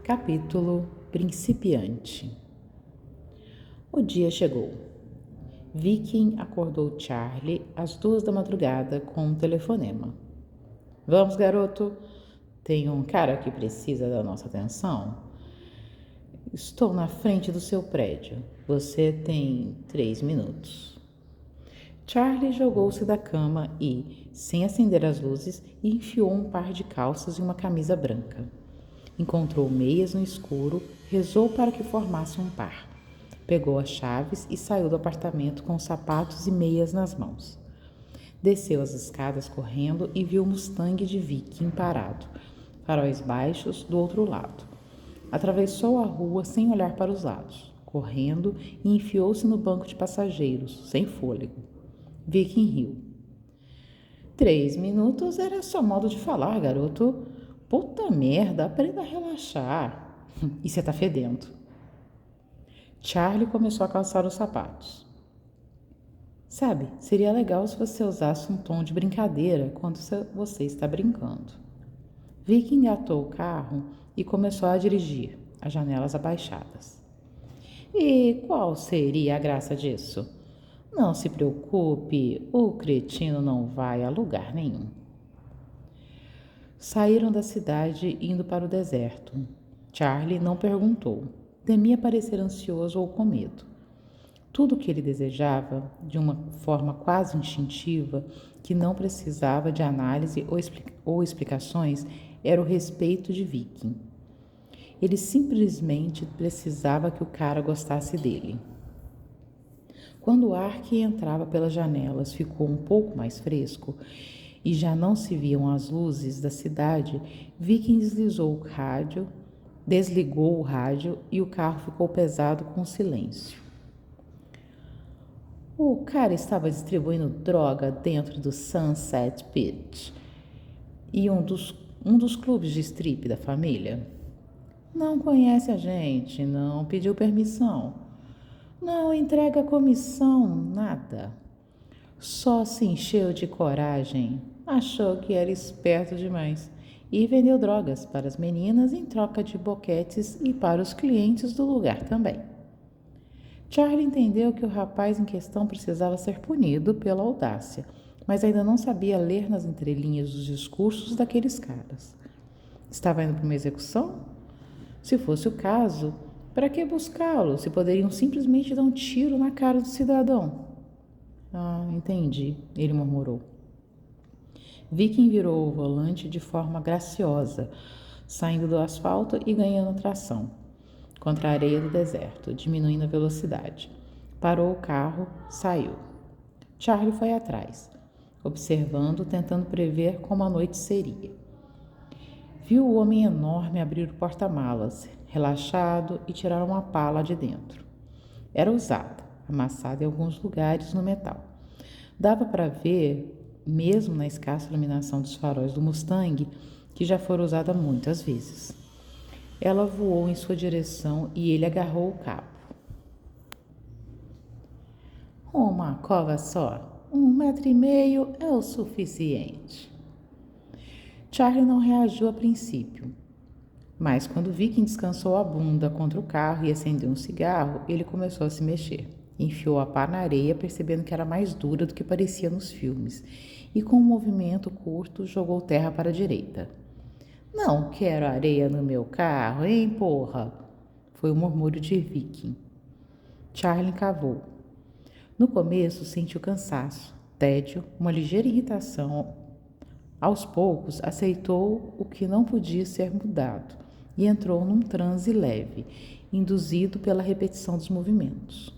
Capítulo Principiante. O dia chegou. Viking acordou Charlie às 2 da madrugada com um telefonema. Vamos, garoto. Tem um cara que precisa da nossa atenção. Estou na frente do seu prédio. Você tem 3 minutos. Charlie jogou-se da cama e, sem acender as luzes, enfiou um par de calças e uma camisa branca. Encontrou meias no escuro, rezou para que formasse um par. Pegou as chaves e saiu do apartamento com sapatos e meias nas mãos. Desceu as escadas correndo e viu o Mustang de Viking parado, faróis baixos do outro lado. Atravessou a rua sem olhar para os lados, correndo e enfiou-se no banco de passageiros, sem fôlego. Viking riu. 3 minutos era só modo de falar, garoto. Puta merda, aprenda a relaxar. E você tá fedendo. Charlie começou a calçar os sapatos. Sabe, seria legal se você usasse um tom de brincadeira quando você está brincando. Vicky engatou o carro e começou a dirigir, as janelas abaixadas. E qual seria a graça disso? Não se preocupe, o cretino não vai a lugar nenhum. Saíram da cidade indo para o deserto. Charlie não perguntou. Temia parecer ansioso ou com medo. Tudo o que ele desejava, de uma forma quase instintiva, que não precisava de análise ou explicações, era o respeito de Viking. Ele simplesmente precisava que o cara gostasse dele. Quando o ar que entrava pelas janelas ficou um pouco mais fresco, e já não se viam as luzes da cidade, Viking desligou o rádio e o carro ficou pesado com silêncio. O cara estava distribuindo droga dentro do Sunset Beach e um dos clubes de strip da família. Não conhece a gente, não pediu permissão, não entrega comissão, nada. Só se encheu de coragem, achou que era esperto demais e vendeu drogas para as meninas em troca de boquetes e para os clientes do lugar também. Charlie entendeu que o rapaz em questão precisava ser punido pela audácia, mas ainda não sabia ler nas entrelinhas dos discursos daqueles caras. Estava indo para uma execução? Se fosse o caso, para que buscá-lo se poderiam simplesmente dar um tiro na cara do cidadão? Ah, entendi, ele murmurou. Viking virou o volante de forma graciosa, saindo do asfalto e ganhando tração contra a areia do deserto, diminuindo a velocidade. Parou o carro, saiu. Charlie foi atrás, observando, tentando prever como a noite seria. Viu o homem enorme abrir o porta-malas, relaxado, e tirar uma pala de dentro. Era usada, amassada em alguns lugares no metal. Dava para ver, mesmo na escassa iluminação dos faróis do Mustang, que já fora usada muitas vezes. Ela voou em sua direção e ele agarrou o cabo. Uma cova só, 1,5 metros é o suficiente. Charlie não reagiu a princípio, mas quando Viking descansou a bunda contra o carro e acendeu um cigarro, ele começou a se mexer. Enfiou a pá na areia, percebendo que era mais dura do que parecia nos filmes, e com um movimento curto jogou terra para a direita. Não quero areia no meu carro, hein, porra? Foi o murmúrio de Viking. Charlie cavou. No começo sentiu cansaço, tédio, uma ligeira irritação. Aos poucos aceitou o que não podia ser mudado e entrou num transe leve, induzido pela repetição dos movimentos.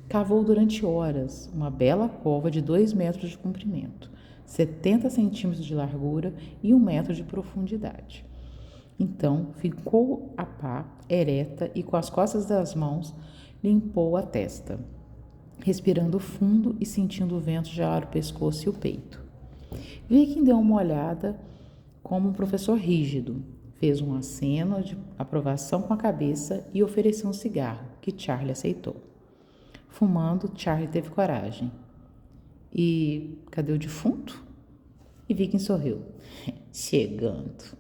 Cavou durante horas uma bela cova de 2 metros de comprimento, 70 centímetros de largura e 1 metro de profundidade. Então, ficou a pá ereta e com as costas das mãos limpou a testa, respirando fundo e sentindo o vento gelar o pescoço e o peito. Viking deu uma olhada como um professor rígido, fez um aceno de aprovação com a cabeça e ofereceu um cigarro, que Charlie aceitou. Fumando, Charlie teve coragem. E cadê o defunto? E Viking sorriu. Chegando.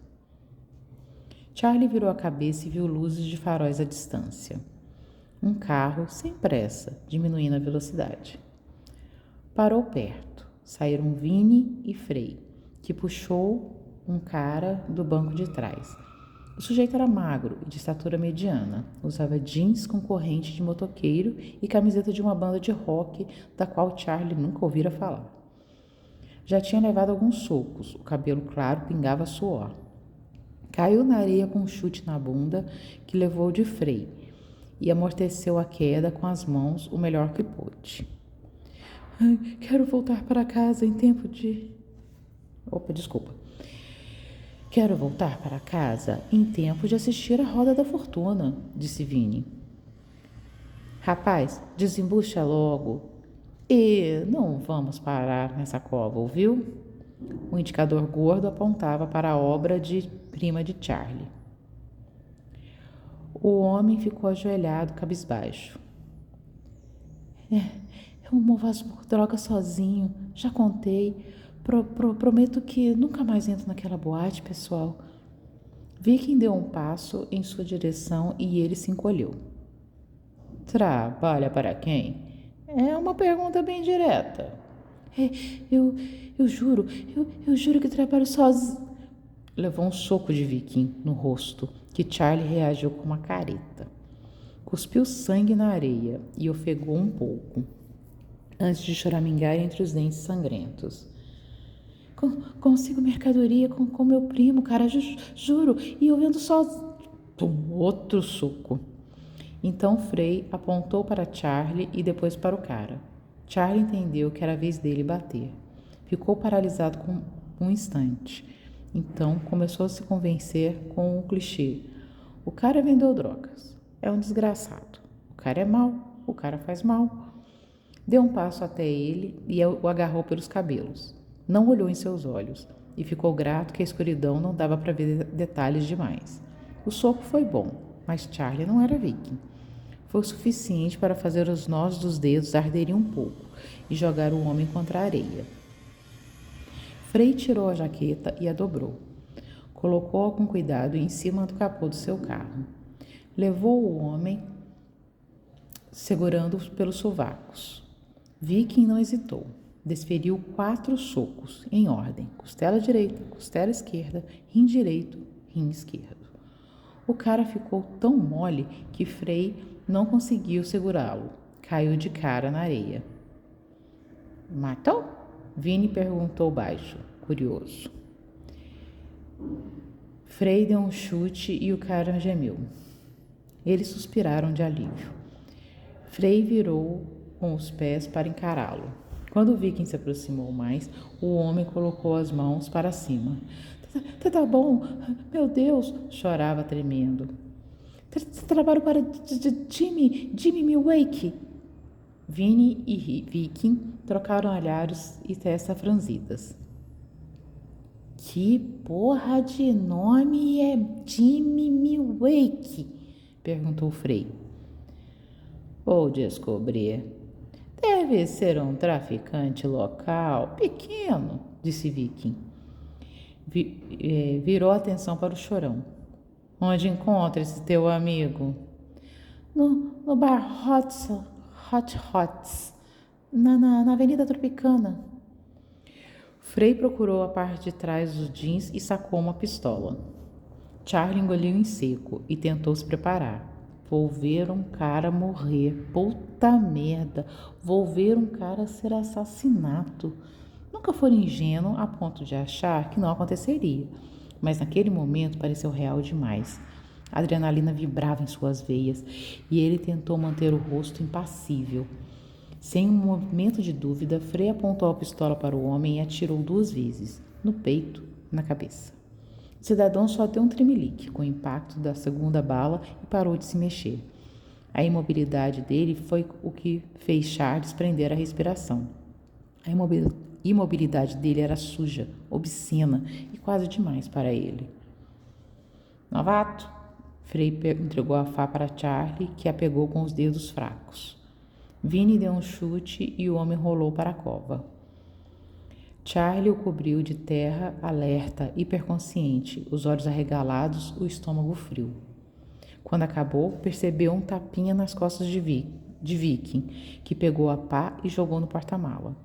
Charlie virou a cabeça e viu luzes de faróis à distância. Um carro, sem pressa, diminuindo a velocidade. Parou perto. Saíram Vini e Frei, que puxou um cara do banco de trás. O sujeito era magro e de estatura mediana. Usava jeans com corrente de motoqueiro e camiseta de uma banda de rock da qual Charlie nunca ouvira falar. Já tinha levado alguns socos, o cabelo claro pingava suor. Caiu na areia com um chute na bunda que levou de Frei e amorteceu a queda com as mãos o melhor que pôde. Quero voltar para casa em tempo de... Quero voltar para casa em tempo de assistir a Roda da Fortuna, disse Vini. Rapaz, desembucha logo. E não vamos parar nessa cova, ouviu? O indicador gordo apontava para a obra de prima de Charlie. O homem ficou ajoelhado, cabisbaixo. Eu movo as drogas sozinho, já contei. Prometo que nunca mais entro naquela boate, pessoal. Viking deu um passo em sua direção e ele se encolheu. Trabalha para quem? É uma pergunta bem direta. Eu juro que trabalho sozinho. Levou um soco de Viking no rosto, que Charlie reagiu com uma careta. Cuspiu sangue na areia e ofegou um pouco, antes de choramingar entre os dentes sangrentos. Consigo mercadoria com meu primo, cara, juro, e eu vendo só... Outro soco. Então Frei apontou para Charlie e depois para o cara. Charlie entendeu que era a vez dele bater. Ficou paralisado por um instante. Então começou a se convencer com o clichê. O cara vendeu drogas. É um desgraçado. O cara é mau. O cara faz mal. Deu um passo até ele e o agarrou pelos cabelos. Não olhou em seus olhos e ficou grato que a escuridão não dava para ver detalhes demais. O soco foi bom, mas Charlie não era viking. Foi o suficiente para fazer os nós dos dedos arderem um pouco e jogar o homem contra a areia. Frei tirou a jaqueta e a dobrou. Colocou-a com cuidado em cima do capô do seu carro. Levou o homem segurando-o pelos sovacos. Viking não hesitou. Desferiu 4 socos, em ordem. Costela direita, costela esquerda, rim direito, rim esquerdo. O cara ficou tão mole que Frei não conseguiu segurá-lo. Caiu de cara na areia. Matou? Vini perguntou baixo, curioso. Frei deu um chute e o cara gemeu. Eles suspiraram de alívio. Frei virou com os pés para encará-lo. Quando o viking se aproximou mais, o homem colocou as mãos para cima. Tá bom, meu Deus, chorava tremendo. Trabalho para Jimmy Milwaukee. Vini e Viking trocaram olhares e testas franzidas. Que porra de nome é Jimmy Milwaukee? Perguntou Frei. Vou descobrir. Deve ser um traficante local, pequeno, disse Viking. Virou a atenção para o chorão. Onde encontra esse teu amigo? No bar Hot, na Avenida Tropicana. Frei procurou a parte de trás dos jeans e sacou uma pistola. Charlie engoliu em seco e tentou se preparar. Vou ver um cara morrer. Puta merda. Vou ver um cara ser assassinado. Nunca foi ingênuo a ponto de achar que não aconteceria. Mas naquele momento pareceu real demais. A adrenalina vibrava em suas veias e ele tentou manter o rosto impassível. Sem um movimento de dúvida, Frei apontou a pistola para o homem e atirou 2 vezes, no peito e na cabeça. O cidadão só deu um tremelique com o impacto da segunda bala e parou de se mexer. A imobilidade dele foi o que fez Charles prender a respiração. A imobilidade dele era suja, obscena e quase demais para ele. Novato, Frei entregou a faca para Charlie, que a pegou com os dedos fracos. Vini deu um chute e o homem rolou para a cova. Charlie o cobriu de terra, alerta, hiperconsciente, os olhos arregalados, o estômago frio. Quando acabou, percebeu um tapinha nas costas de Viking, que pegou a pá e jogou no porta-mala.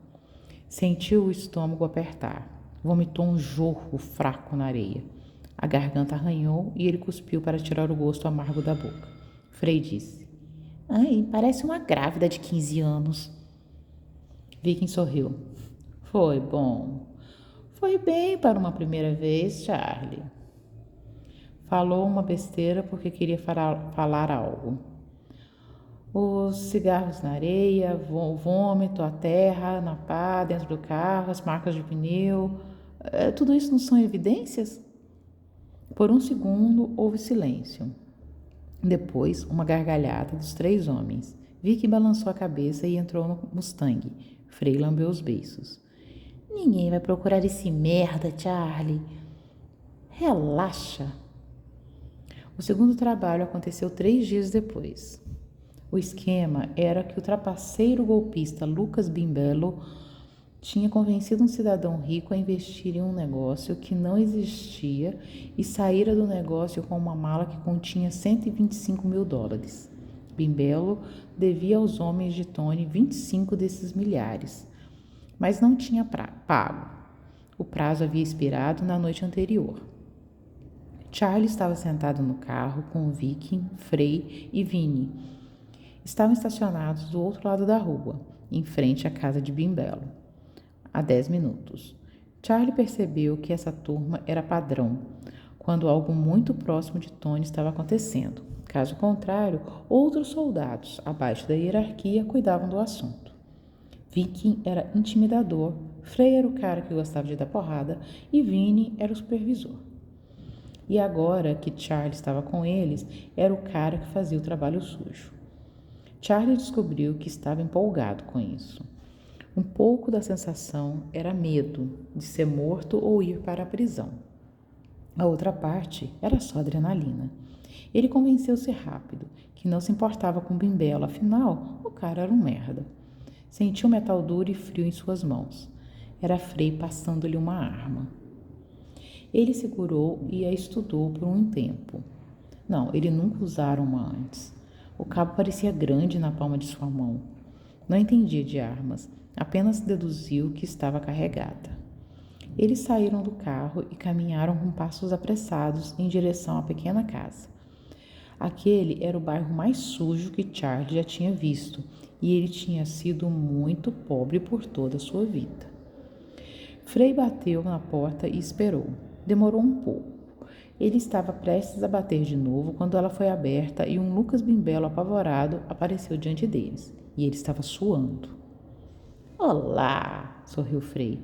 Sentiu o estômago apertar. Vomitou um jorro fraco na areia. A garganta arranhou e ele cuspiu para tirar o gosto amargo da boca. Frei disse: Ai, parece uma grávida de 15 anos. Viking sorriu. Foi bom. Foi bem para uma primeira vez, Charlie. Falou uma besteira porque queria falar algo. Os cigarros na areia, o vômito, a terra, na pá, dentro do carro, as marcas de pneu. Tudo isso não são evidências? Por um segundo, houve silêncio. Depois, uma gargalhada dos 3 homens. Vicky balançou a cabeça e entrou no Mustang. Frei lambeu os beiços. Ninguém vai procurar esse merda, Charlie. Relaxa. O segundo trabalho aconteceu 3 dias depois. O esquema era que o trapaceiro golpista Lucas Bimbello tinha convencido um cidadão rico a investir em um negócio que não existia e saíra do negócio com uma mala que continha $125 mil. Bimbello devia aos homens de Tony 25 desses milhares, mas não tinha pago. O prazo havia expirado na noite anterior. Charlie estava sentado no carro com Viking, Frei e Vinnie. Estavam estacionados do outro lado da rua, em frente à casa de Bimbello. Há 10 minutos. Charlie percebeu que essa turma era padrão, quando algo muito próximo de Tony estava acontecendo. Caso contrário, outros soldados, abaixo da hierarquia, cuidavam do assunto. Viking era intimidador, Frei era o cara que gostava de dar porrada e Vinnie era o supervisor. E agora que Charlie estava com eles, era o cara que fazia o trabalho sujo. Charlie descobriu que estava empolgado com isso. Um pouco da sensação era medo de ser morto ou ir para a prisão. A outra parte era só adrenalina. Ele convenceu-se rápido que não se importava com Bimbello, afinal, o cara era um merda. Sentiu metal duro e frio em suas mãos. Era Frei passando-lhe uma arma. Ele segurou e a estudou por um tempo. Não, ele nunca usara uma antes. O cabo parecia grande na palma de sua mão. Não entendia de armas, apenas deduziu que estava carregada. Eles saíram do carro e caminharam com passos apressados em direção à pequena casa. Aquele era o bairro mais sujo que Charlie já tinha visto, e ele tinha sido muito pobre por toda a sua vida. Frei bateu na porta e esperou. Demorou um pouco. Ele estava prestes a bater de novo quando ela foi aberta e um Lucas Bimbello apavorado apareceu diante deles. E ele estava suando. Olá, sorriu Frei.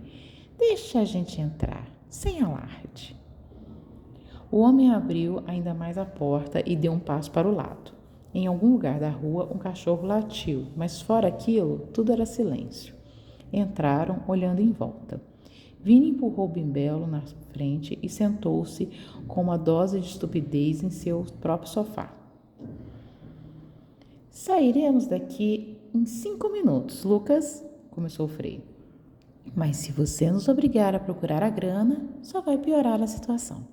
Deixa a gente entrar, sem alarde. O homem abriu ainda mais a porta e deu um passo para o lado. Em algum lugar da rua, um cachorro latiu, mas fora aquilo, tudo era silêncio. Entraram, olhando em volta. Vini empurrou Bimbello na frente e sentou-se com uma dose de estupidez em seu próprio sofá. Sairemos daqui em 5 minutos, Lucas, começou Frei. Mas se você nos obrigar a procurar a grana, só vai piorar a situação.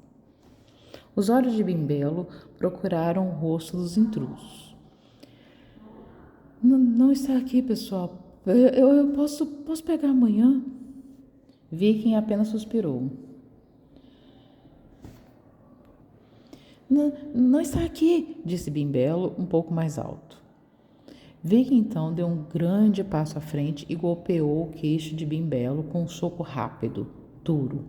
Os olhos de Bimbello procuraram o rosto dos intrusos. Não está aqui, pessoal. Eu posso pegar amanhã? Viking apenas suspirou. Não está aqui, disse Bimbello um pouco mais alto. Viking então deu um grande passo à frente e golpeou o queixo de Bimbello com um soco rápido, duro.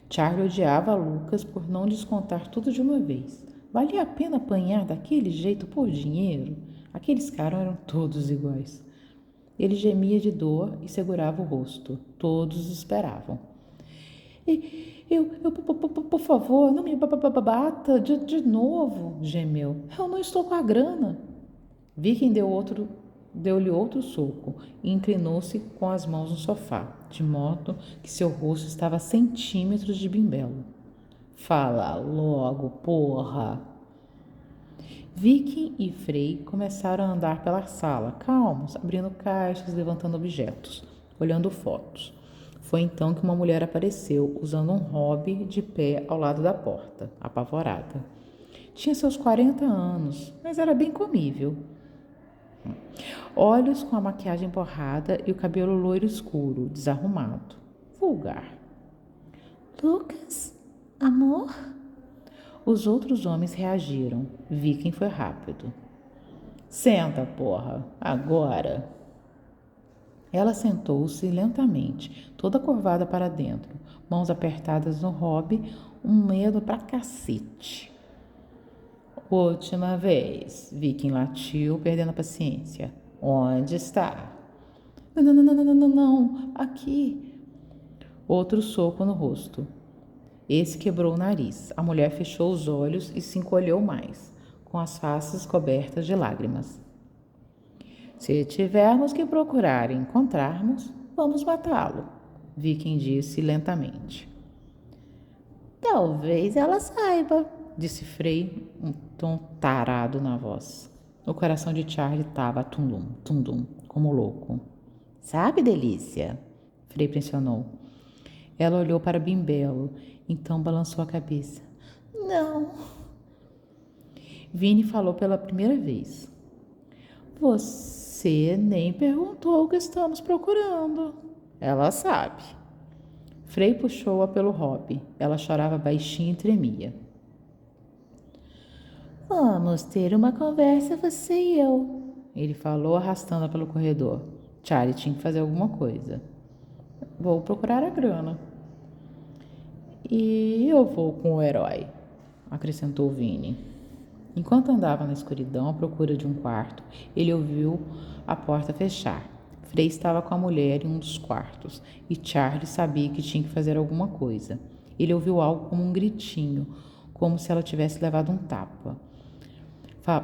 Charlie odiava Lucas por não descontar tudo de uma vez. Valia a pena apanhar daquele jeito por dinheiro? Aqueles caras eram todos iguais. Ele gemia de dor e segurava o rosto. Todos esperavam. Por favor, não me bata de novo, gemeu. Eu não estou com a grana. Viking deu-lhe outro soco e inclinou-se com as mãos no sofá, de modo que seu rosto estava a centímetros de Bimbello. Fala logo, porra! Viking e Frei começaram a andar pela sala, calmos, abrindo caixas, levantando objetos, olhando fotos. Foi então que uma mulher apareceu, usando um hobby de pé ao lado da porta, apavorada. Tinha seus 40 anos, mas era bem comível. Olhos com a maquiagem borrada e o cabelo loiro escuro, desarrumado. Vulgar. Lucas, amor? Os outros homens reagiram. Vi quem foi rápido. Senta, porra, agora. Ela sentou-se lentamente, toda curvada para dentro, mãos apertadas no hobby, um medo pra cacete. Última vez, Viking latiu, perdendo a paciência. Onde está? Não, aqui. Outro soco no rosto. Esse quebrou o nariz. A mulher fechou os olhos e se encolheu mais, com as faces cobertas de lágrimas. Se tivermos que procurar e encontrarmos, vamos matá-lo, Viking disse lentamente. Talvez ela saiba, disse Frei, um tom tarado na voz. O coração de Charlie estava tundum, tundum, como louco. Sabe, delícia? Frei pressionou. Ela olhou para Bimbelo, então balançou a cabeça. Não. Vini falou pela primeira vez. Você nem perguntou o que estamos procurando. Ela sabe. Frei puxou-a pelo hobby. Ela chorava baixinho e tremia. Vamos ter uma conversa, você e eu. Ele falou, arrastando-a pelo corredor. Charlie tinha que fazer alguma coisa. Vou procurar a grana. E eu vou com o herói, acrescentou Vini. Enquanto andava na escuridão à procura de um quarto, ele ouviu a porta fechar. Frei estava com a mulher em um dos quartos e Charlie sabia que tinha que fazer alguma coisa. Ele ouviu algo como um gritinho, como se ela tivesse levado um tapa.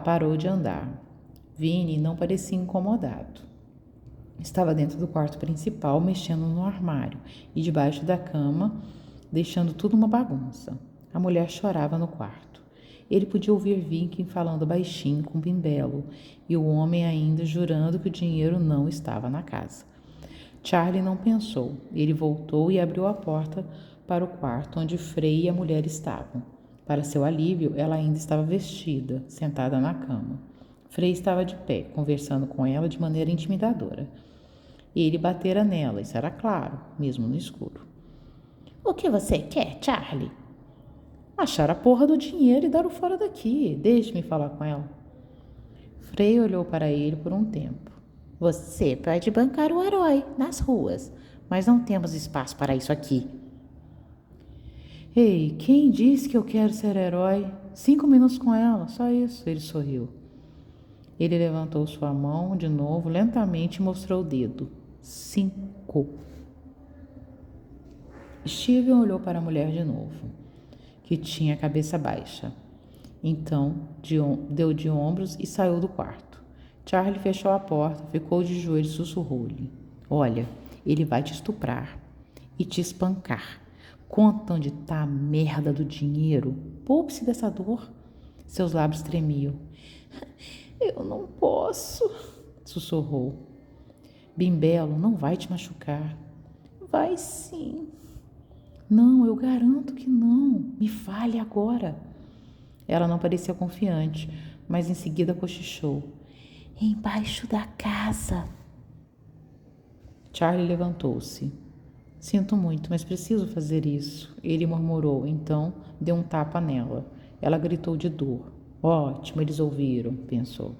Parou de andar. Vini não parecia incomodado. Estava dentro do quarto principal, mexendo no armário e debaixo da cama, deixando tudo uma bagunça. A mulher chorava no quarto. Ele podia ouvir Viking falando baixinho com Bimbelo e o homem ainda jurando que o dinheiro não estava na casa. Charlie não pensou. Ele voltou e abriu a porta para o quarto onde Frei e a mulher estavam. Para seu alívio, ela ainda estava vestida, sentada na cama. Frei estava de pé, conversando com ela de maneira intimidadora. Ele batera nela, isso era claro, mesmo no escuro. O que você quer, Charlie? Achar a porra do dinheiro e dar o fora daqui. Deixe-me falar com ela. Frei olhou para ele por um tempo. Você pode bancar o herói nas ruas, mas não temos espaço para isso aqui. Ei, quem disse que eu quero ser herói? 5 minutos com ela, só isso. Ele sorriu. Ele levantou sua mão de novo, lentamente, e mostrou o dedo. 5. Steven olhou para a mulher de novo, que tinha a cabeça baixa. Então, deu de ombros e saiu do quarto. Charlie fechou a porta, ficou de joelhos e sussurrou-lhe. Olha, ele vai te estuprar e te espancar. Conta onde está a merda do dinheiro. Poupe-se dessa dor. Seus lábios tremiam. Eu não posso, sussurrou. Bimbelo não vai te machucar. Vai sim. Não, eu garanto que não. Me fale agora. Ela não parecia confiante, mas em seguida cochichou. Embaixo da casa. Charlie levantou-se. Sinto muito, mas preciso fazer isso. Ele murmurou, então deu um tapa nela. Ela gritou de dor. Ótimo, eles ouviram, pensou.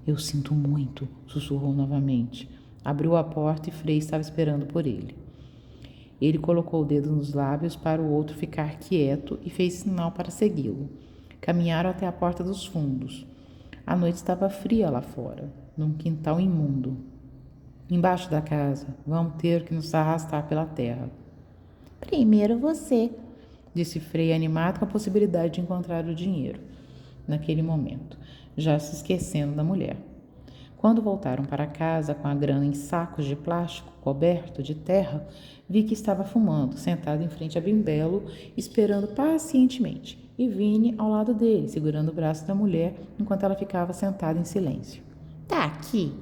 Eu sinto muito, sussurrou novamente. Abriu a porta e Frei estava esperando por ele. Ele colocou o dedo nos lábios para o outro ficar quieto e fez sinal para segui-lo. Caminharam até a porta dos fundos. A noite estava fria lá fora, num quintal imundo. Embaixo da casa, vamos ter que nos arrastar pela terra. Primeiro você, disse Frei, animado com a possibilidade de encontrar o dinheiro, naquele momento, já se esquecendo da mulher. Quando voltaram para casa com a grana em sacos de plástico coberto de terra, vi que estava fumando, sentado em frente a Bimbelo, esperando pacientemente, e Vini ao lado dele, segurando o braço da mulher enquanto ela ficava sentada em silêncio. Tá aqui.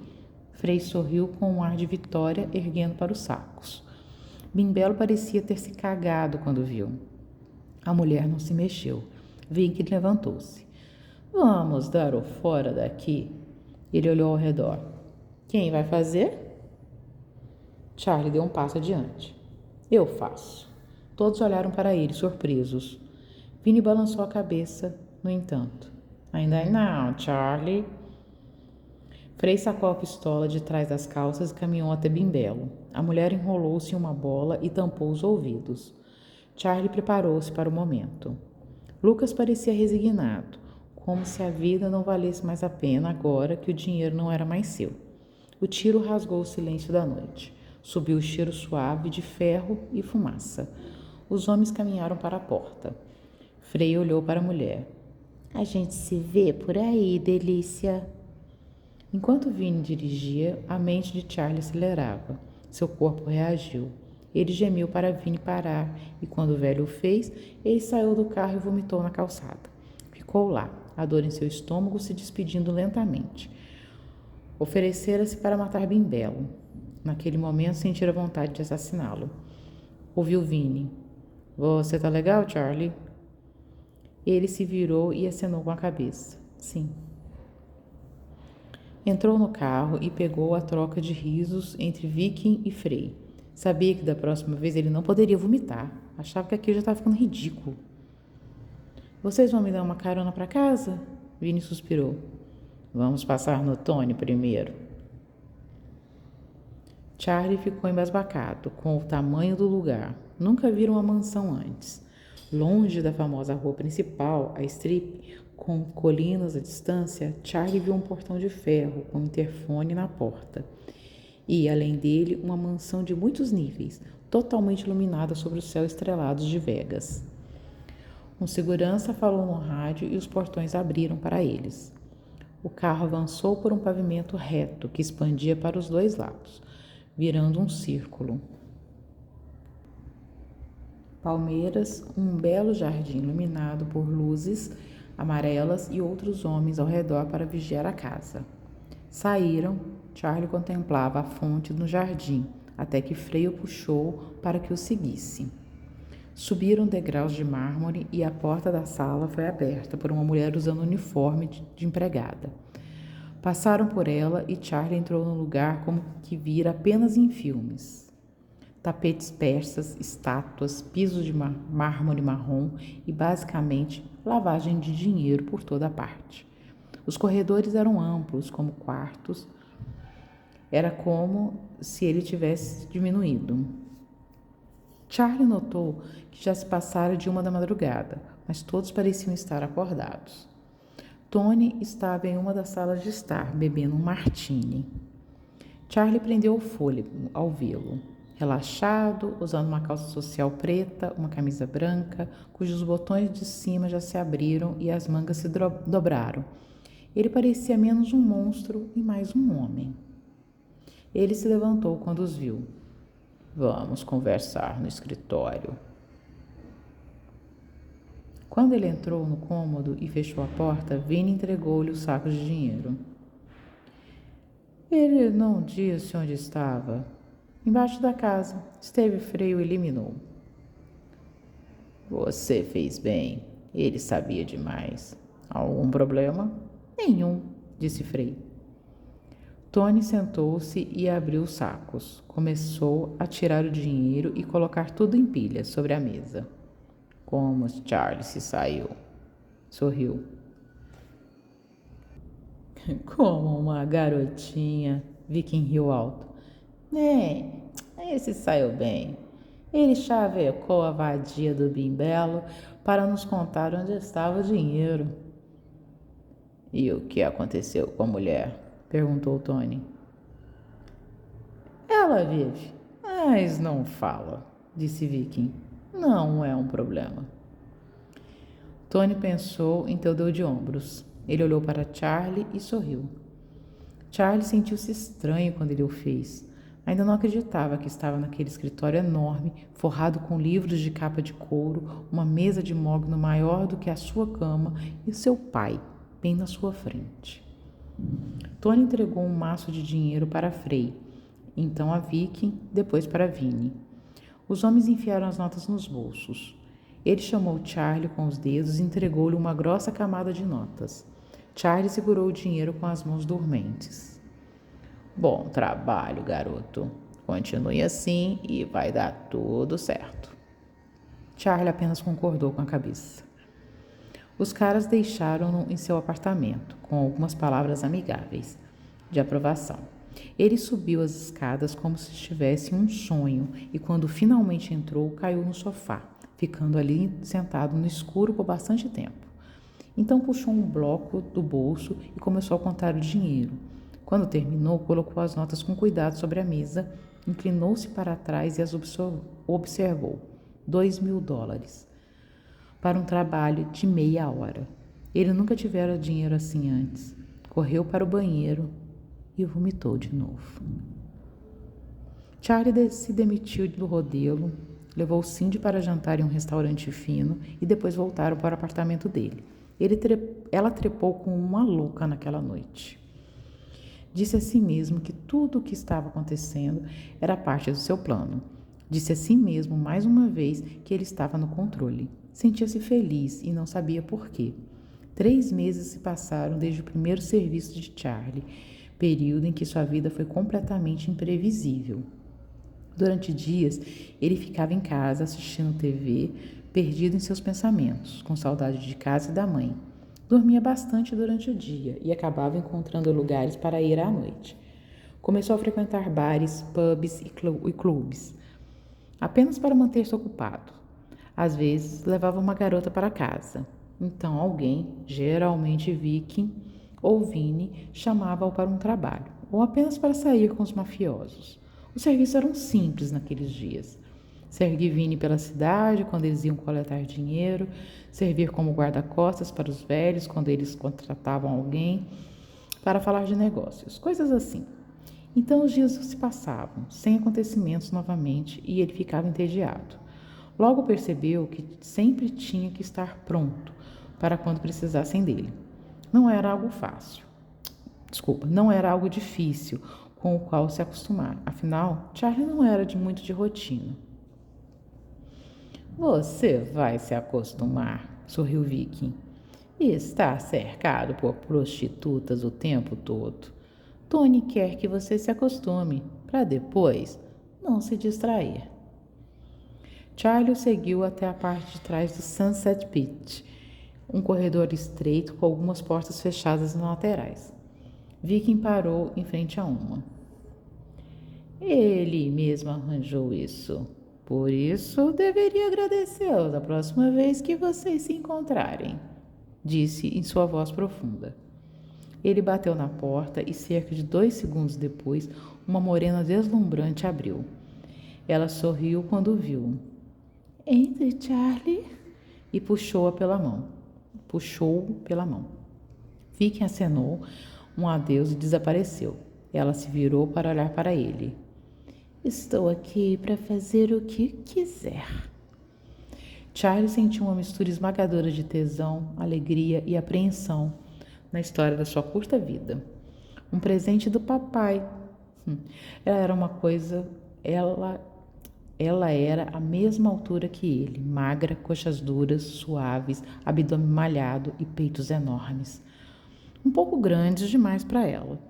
Frei sorriu com um ar de vitória, erguendo para os sacos. Bimbelo parecia ter se cagado quando viu. A mulher não se mexeu. Vicky levantou-se. Vamos dar o fora daqui. Ele olhou ao redor. Quem vai fazer? Charlie deu um passo adiante. Eu faço. Todos olharam para ele, surpresos. Vinnie balançou a cabeça, no entanto. Ainda não, Charlie. Frei sacou a pistola de trás das calças e caminhou até Bimbelo. A mulher enrolou-se em uma bola e tampou os ouvidos. Charlie preparou-se para o momento. Lucas parecia resignado, como se a vida não valesse mais a pena agora que o dinheiro não era mais seu. O tiro rasgou o silêncio da noite. Subiu o cheiro suave de ferro e fumaça. Os homens caminharam para a porta. Frei olhou para a mulher. A gente se vê por aí, delícia. Enquanto Vinnie dirigia, a mente de Charlie acelerava. Seu corpo reagiu. Ele gemeu para Vinnie parar e, quando o velho o fez, ele saiu do carro e vomitou na calçada. Ficou lá, a dor em seu estômago se despedindo lentamente. Oferecera-se para matar Bimbelo. Naquele momento, sentira vontade de assassiná-lo. Ouviu Vinnie. Você tá legal, Charlie? Ele se virou e acenou com a cabeça. Sim. Entrou no carro e pegou a troca de risos entre Viking e Frei. Sabia que da próxima vez ele não poderia vomitar. Achava que aquilo já estava ficando ridículo. Vocês vão me dar uma carona para casa? Vinnie suspirou. Vamos passar no Tony primeiro. Charlie ficou embasbacado com o tamanho do lugar. Nunca viram uma mansão antes. Longe da famosa rua principal, a Strip, com colinas à distância, Charlie viu um portão de ferro com um interfone na porta. E, além dele, uma mansão de muitos níveis, totalmente iluminada sobre o céu estrelado de Vegas. Um segurança falou no rádio e os portões abriram para eles. O carro avançou por um pavimento reto que expandia para os dois lados, virando um círculo. Palmeiras, um belo jardim iluminado por luzes amarelas e outros homens ao redor para vigiar a casa. Saíram, Charlie contemplava a fonte no jardim, até que Frei o puxou para que o seguisse. Subiram degraus de mármore e a porta da sala foi aberta por uma mulher usando uniforme de empregada. Passaram por ela e Charlie entrou no lugar como que vira apenas em filmes. Tapetes persas, estátuas, pisos de mármore marrom e, basicamente, lavagem de dinheiro por toda parte. Os corredores eram amplos, como quartos. Era como se ele tivesse diminuído. Charlie notou que já se passara de 1 da madrugada, mas todos pareciam estar acordados. Tony estava em uma das salas de estar, bebendo um martini. Charlie prendeu o fôlego ao vê-lo. Relaxado, usando uma calça social preta, uma camisa branca, cujos botões de cima já se abriram e as mangas se dobraram. Ele parecia menos um monstro e mais um homem. Ele se levantou quando os viu. Vamos conversar no escritório. Quando ele entrou no cômodo e fechou a porta, Vinnie entregou-lhe o saco de dinheiro. Ele não disse onde estava. Embaixo da casa. Esteve frio e eliminou. Você fez bem. Ele sabia demais. Algum problema? Nenhum, disse Frei. Tony sentou-se e abriu os sacos. Começou a tirar o dinheiro e colocar tudo em pilhas sobre a mesa. Como Charlie se saiu. Sorriu. Como uma garotinha. Viking riu alto. Esse saiu bem. Ele chavecou a vadia do Bimbelo para nos contar onde estava o dinheiro. E o que aconteceu com a mulher? Perguntou Tony. Ela vive, mas não fala, disse Viking. Não é um problema. Tony pensou, então deu de ombros. Ele olhou para Charlie e sorriu. Charlie sentiu-se estranho quando ele o fez. Ainda não acreditava que estava naquele escritório enorme, forrado com livros de capa de couro, uma mesa de mogno maior do que a sua cama e seu pai, bem na sua frente. Tony entregou um maço de dinheiro para Frei, então a Vicky, depois para Vinnie. Os homens enfiaram as notas nos bolsos. Ele chamou Charlie com os dedos e entregou-lhe uma grossa camada de notas. Charlie segurou o dinheiro com as mãos dormentes. Bom trabalho, garoto. Continue assim e vai dar tudo certo. Charlie apenas concordou com a cabeça. Os caras deixaram-no em seu apartamento, com algumas palavras amigáveis de aprovação. Ele subiu as escadas como se estivesse em um sonho e, quando finalmente entrou, caiu no sofá, ficando ali sentado no escuro por bastante tempo. Então puxou um bloco do bolso e começou a contar o dinheiro. Quando terminou, colocou as notas com cuidado sobre a mesa, inclinou-se para trás e as observou. $2.000 para um trabalho de meia hora. Ele nunca tivera dinheiro assim antes. Correu para o banheiro e vomitou de novo. Charlie se demitiu do Rodelo, levou Cindy para jantar em um restaurante fino e depois voltaram para o apartamento dele. Ela trepou como uma louca naquela noite. Disse a si mesmo que tudo o que estava acontecendo era parte do seu plano. Disse a si mesmo mais uma vez que ele estava no controle. Sentia-se feliz e não sabia por quê. 3 meses se passaram desde o primeiro serviço de Charlie, período em que sua vida foi completamente imprevisível. Durante dias, ele ficava em casa assistindo TV, perdido em seus pensamentos, com saudade de casa e da mãe. Dormia bastante durante o dia e acabava encontrando lugares para ir à noite. Começou a frequentar bares, pubs e clubes, apenas para manter-se ocupado. Às vezes, levava uma garota para casa. Então alguém, geralmente Viking ou Vini, chamava-o para um trabalho, ou apenas para sair com os mafiosos. Os serviços eram simples naqueles dias. Seguir Vini pela cidade quando eles iam coletar dinheiro, servir como guarda-costas para os velhos quando eles contratavam alguém para falar de negócios, coisas assim. Então os dias se passavam, sem acontecimentos novamente, e ele ficava entediado. Logo percebeu que sempre tinha que estar pronto para quando precisassem dele. Não era algo fácil. Não era algo difícil com o qual se acostumar. Afinal, Charlie não era muito de rotina. Você vai se acostumar, sorriu Viking. E está cercado por prostitutas o tempo todo. Tony quer que você se acostume, para depois não se distrair. Charlie o seguiu até a parte de trás do Sunset Beach, um corredor estreito com algumas portas fechadas nas laterais. Viking parou em frente a uma. Ele mesmo arranjou isso. Por isso, deveria agradecê-lo da próxima vez que vocês se encontrarem, disse em sua voz profunda. Ele bateu na porta e cerca de 2 segundos depois, uma morena deslumbrante abriu. Ela sorriu quando viu. Entre, Charlie, e puxou-o pela mão. Viking acenou um adeus e desapareceu. Ela se virou para olhar para ele. Estou aqui para fazer o que quiser. Charlie sentiu uma mistura esmagadora de tesão, alegria e apreensão na história da sua curta vida. Um presente do papai. Ela era a mesma altura que ele, magra, coxas duras, suaves, abdômen malhado e peitos enormes. Um pouco grandes demais para ela.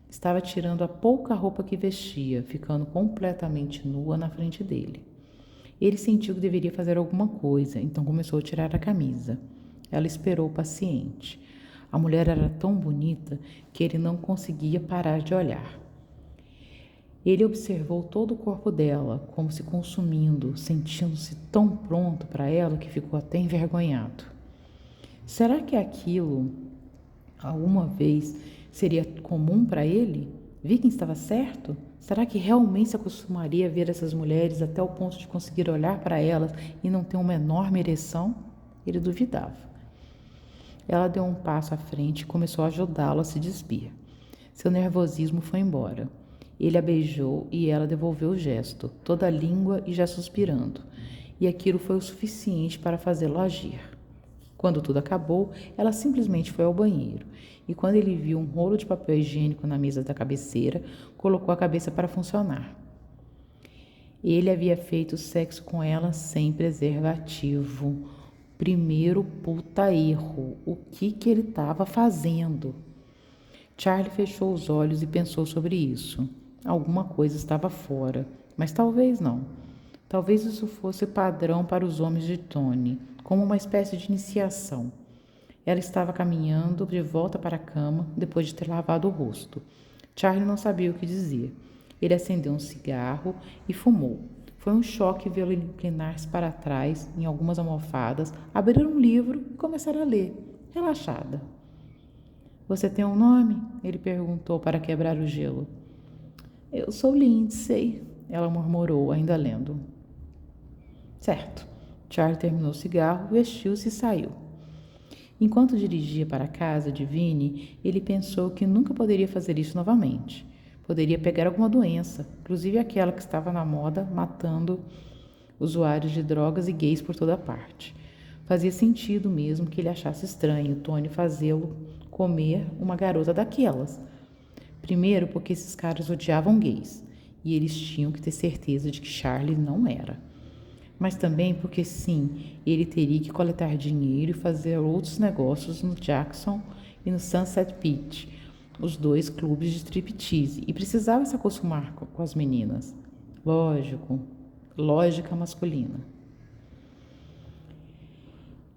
Estava tirando a pouca roupa que vestia, ficando completamente nua na frente dele. Ele sentiu que deveria fazer alguma coisa, então começou a tirar a camisa. Ela esperou paciente. A mulher era tão bonita que ele não conseguia parar de olhar. Ele observou todo o corpo dela, como se consumindo, sentindo-se tão pronto para ela que ficou até envergonhado. Será que aquilo, alguma vez, seria comum para ele? Viking estava certo? Será que realmente se acostumaria a ver essas mulheres até o ponto de conseguir olhar para elas e não ter uma enorme ereção? Ele duvidava. Ela deu um passo à frente e começou a ajudá-lo a se despir. Seu nervosismo foi embora. Ele a beijou e ela devolveu o gesto, toda a língua e já suspirando. E aquilo foi o suficiente para fazê-lo agir. Quando tudo acabou, ela simplesmente foi ao banheiro. E quando ele viu um rolo de papel higiênico na mesa da cabeceira, colocou a cabeça para funcionar. Ele havia feito sexo com ela sem preservativo. Primeiro puta erro. O que ele estava fazendo? Charlie fechou os olhos e pensou sobre isso. Alguma coisa estava fora, mas talvez não. Talvez isso fosse padrão para os homens de Tony, como uma espécie de iniciação. Ela estava caminhando de volta para a cama depois de ter lavado o rosto. Charlie não sabia o que dizer. Ele acendeu um cigarro e fumou. Foi um choque vê-lo inclinar-se para trás em algumas almofadas, abrir um livro e começar a ler, relaxada. Você tem um nome? Ele perguntou para quebrar o gelo. Eu sou Lindsay, ela murmurou, ainda lendo. Certo. Charlie terminou o cigarro, vestiu-se e saiu. Enquanto dirigia para a casa de Vinnie, ele pensou que nunca poderia fazer isso novamente. Poderia pegar alguma doença, inclusive aquela que estava na moda, matando usuários de drogas e gays por toda parte. Fazia sentido mesmo que ele achasse estranho Tony fazê-lo comer uma garota daquelas. Primeiro porque esses caras odiavam gays, e eles tinham que ter certeza de que Charlie não era. Mas também porque sim, ele teria que coletar dinheiro e fazer outros negócios no Jackson e no Sunset Beach, os dois clubes de striptease, e precisava se acostumar com as meninas. Lógico, lógica masculina.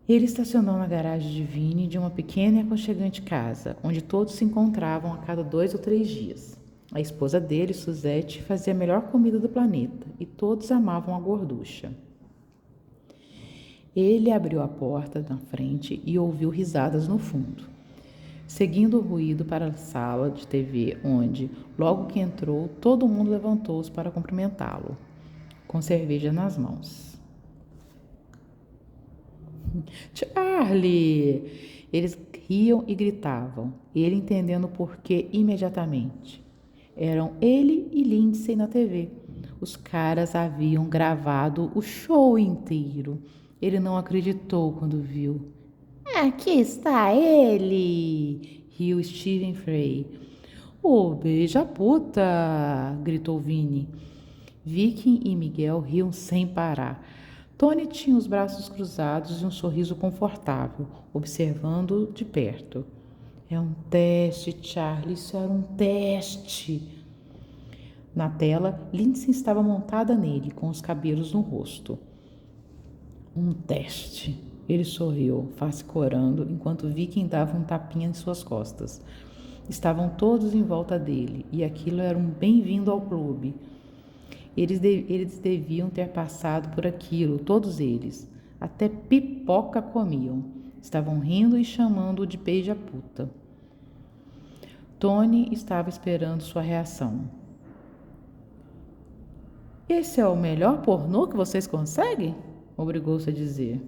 Ele estacionou na garagem de Vinnie de uma pequena e aconchegante casa, onde todos se encontravam a cada 2 ou 3 dias. A esposa dele, Suzette, fazia a melhor comida do planeta, e todos amavam a gorducha. Ele abriu a porta na frente e ouviu risadas no fundo. Seguindo o ruído para a sala de TV, onde, logo que entrou, todo mundo levantou-se para cumprimentá-lo, com cerveja nas mãos. Charlie! Eles riam e gritavam, ele entendendo o porquê imediatamente. Eram ele e Lindsay na TV. Os caras haviam gravado o show inteiro. Ele não acreditou quando viu. Aqui está ele! Riu Stephen Frey. Oh, beija-puta! Gritou Vinnie. Vicky e Miguel riam sem parar. Tony tinha os braços cruzados e um sorriso confortável, observando-o de perto. É um teste, Charlie, isso era um teste. Na tela, Lindsay estava montada nele, com os cabelos no rosto. Um teste. Ele sorriu, face corando, enquanto Vicky dava um tapinha em suas costas. Estavam todos em volta dele, e aquilo era um bem-vindo ao clube. Eles deviam ter passado por aquilo, todos eles. Até pipoca comiam. Estavam rindo e chamando-o de beija-puta. Tony estava esperando sua reação. Esse é o melhor pornô que vocês conseguem? Obrigou-se a dizer.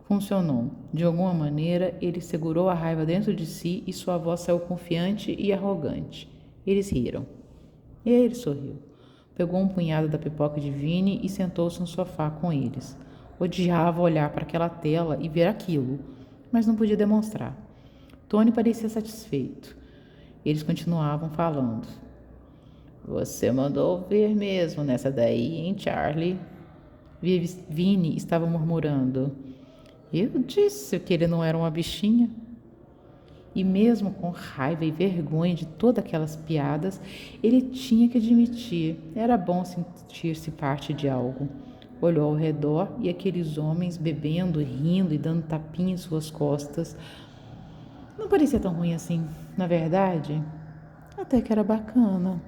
Funcionou. De alguma maneira, ele segurou a raiva dentro de si e sua voz saiu confiante e arrogante. Eles riram. E ele sorriu. Pegou um punhado da pipoca de Vinnie e sentou-se no sofá com eles. Odiava olhar para aquela tela e ver aquilo, mas não podia demonstrar. Tony parecia satisfeito. Eles continuavam falando. Você mandou ver mesmo nessa daí, hein, Charlie? Vinnie estava murmurando. Eu disse que ele não era uma bichinha. E mesmo com raiva e vergonha de todas aquelas piadas, ele tinha que admitir, era bom sentir-se parte de algo. Olhou ao redor e aqueles homens bebendo, rindo e dando tapinha em suas costas. Não parecia tão ruim assim, na verdade, até que era bacana.